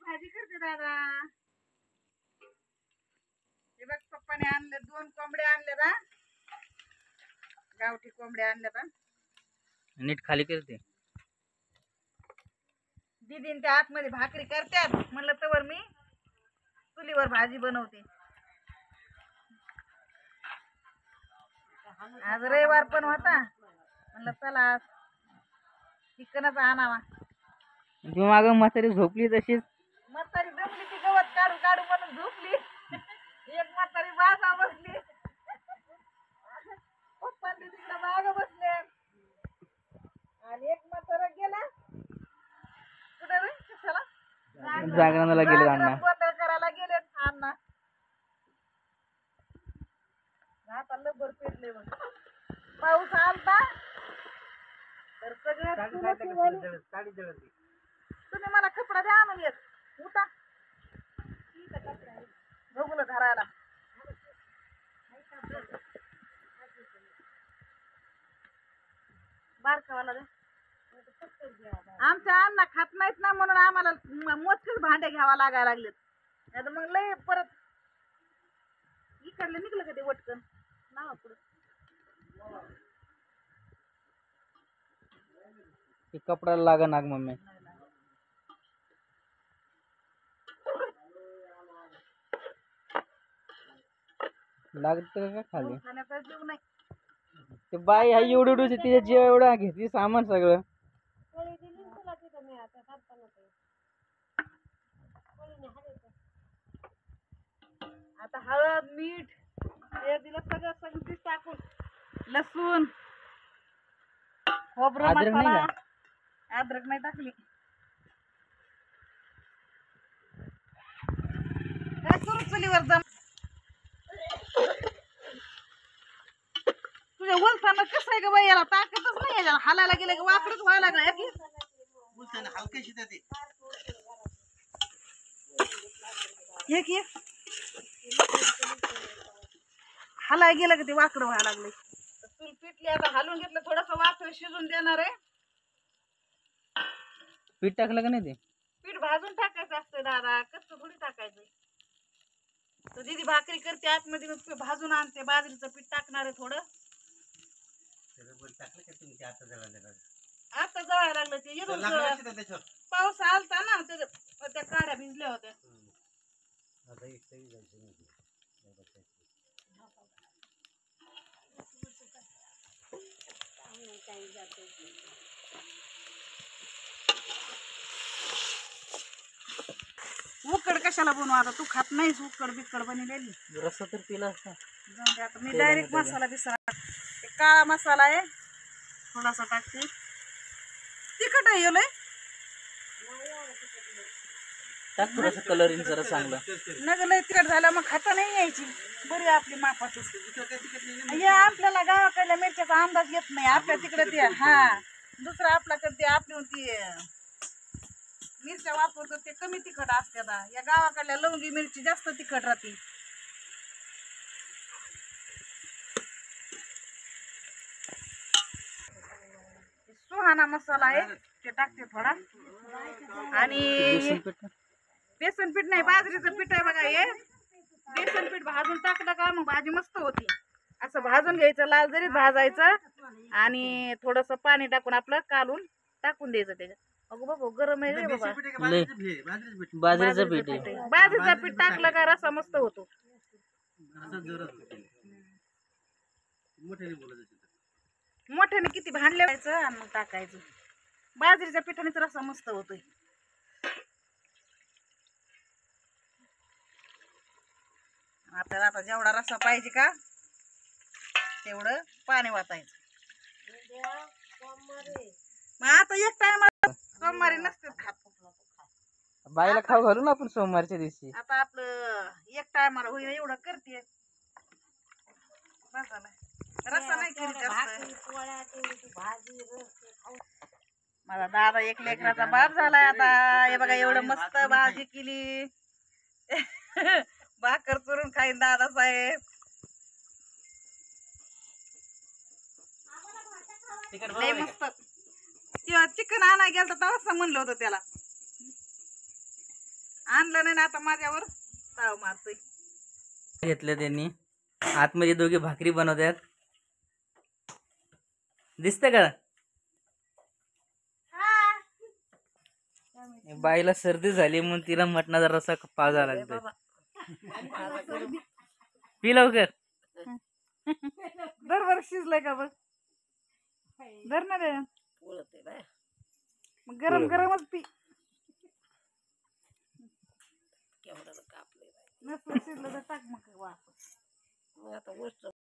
भाजी करते दादा. हे बघ पप्पाने आणले 2 कोंबड्या आणले ना, गावठी कोंबड्या आणल्या ना. नीट खाली करते. दीदीन त्या आतमध्ये भाकरी करतात, म्हणलं तवर मी चुलीवर भाजी बनवते. आज रविवार पण होता, म्हणलं चला चिकनच आणावा. तू माग म्हातारी झोपली तशीच. म्हातारी जमली ती गवत काढू काढू म्हणून झोपली. एक म्हातारी बागा बसली, पप्पांनी तिकडे बागा बसले आणि एक म्हातारा गेला कुठे रे कशाला जागरणाला गेले अण्णा. गोंधळ करायला गेले अण्णा. आता लबर पेटले बघ. पाऊस आलता तर सगळं तुम्ही मला कपडा द्या आणून येत उठा बघूला धरायला. बारकावाला द्या. आमच्या अण्णा खात नाहीत ना, म्हणून आम्हाला मोजकेच भांडे घ्यावा लागायला लागलेत. नाही तर मग लय परत इकडलं निघलं का ते वटकन नावा पुढं. कपड्याला लागा नाग मम्मी. लागत का खाली खाण्याचा जीव नाही. ते बाई हा एवढं एवढं तिच्या जीव एवढा घेतली सामान सगळं. आता हळद मीठ हे दिलं सगळं सगळं टाकून, लसूण खोबरं अद्रक नाही मसाला. का? अद्रक नाही टाकली. काय करू चुलीवर जम. तुझ्या उलसानं कसं आहे ग बाई, याला ताकदच नाही याला. हालायला गेलं की वाकडच व्हायला लागलं. हलके शिजते हे की हालाय गेलं की ते वाकडं व्हायला लागले. चूल पिटली आता हलवून घेतलं, थोडस वाफे शिजून देणार आहे. पीठ टाकलं का नाही ते? पीठ भाजून टाकायचं असतं दादा, कच्चं थोडी टाकायचं. तर दीदी भाकरी करते आतमध्ये, मग भाजून आणते. बाजरीचं पीठ टाकणार आहे थोडं. आता जळायला लागलं ते येतो. पाऊस आलता ना, त्या काड्या भिजल्या होत्या. उकड कशाला बनवू आता, तू खात नाहीस उकड बिकड बनवलेली. रस्सा तर पिला असता. जाऊन दे आता, मी डायरेक्ट मसाला बिसाला. काळा मसाला आहे थोडासा टाकते. तिखट आहे लय टाक थोडस कलरिंग जरा चांगलं. नग लय तिखट झालं मग खाता नाही यायची. बरी आपली मापाची. हे आपल्याला गावाकडल्या मिरच्याचा अंदाज येत नाही. आपल्या तिकडे ते हा दुसरा आपल्याकडे ते आपली ती मिरच्या वापरतो ते कमी तिखट असतात. या गावाकडल्या लवंगी मिरची जास्त तिखट राहते. सुहाना मसाला आहे ते टाकते थोडा. आणि बेसन पीठ नाही, बाजरीचं पीठ आहे बघा हे. बेसन पीठ भाजून टाकलं का मग भाजी मस्त होती. असं भाजून घ्यायचं, लाल जरीत भाजायचं आणि थोडस पाणी टाकून आपलं कालून टाकून द्यायचं त्याच्यात. अगो बाबा गरम आहे रे बाबा. बाजरीचं पीठ आहे. बाजरीचं पीठ टाकलं का रसा मस्त होतो. मोठ्याने किती भांडले व्हायचं आणि मग टाकायचं. बाजरीच्या पिठानेच रसा मस्त होतोय. आपल्याला आता जेवढा रसा पाहिजे का तेवढं पाणी वाटायचं. मग आता एक टाइम सोमवारी नसते खात. बाईला खाऊ घालू ना आपण सोमवारच्या दिवशी. आता आपलं एक टायमाला होईल एवढं करते. रसा नाही करीत जास्त. माझा दादा एक लेकराचा बाप झालाय आता. हे बघा एवढं मस्त भाजी केली. भाकर चुरून खाईन दादा साहेब. लय मस्त. तेव्हा चिकन आणाय गेलं तर असं म्हणलं होतं त्याला. आणलं नाही ना आता माझ्यावर ताव मारतोय. घेतलं त्यांनी आतमध्ये दोघे भाकरी बनवतात. दिसतं का? बाईला सर्दी झाली म्हणून तिला मटणाचा रस्सा पाजा लागतोय. पी लवकर. दरवर शिजलंय का बघ. धर ना रे. मग गरम गरमच पी. नसलं शिजलं तर टाक मग वाफ.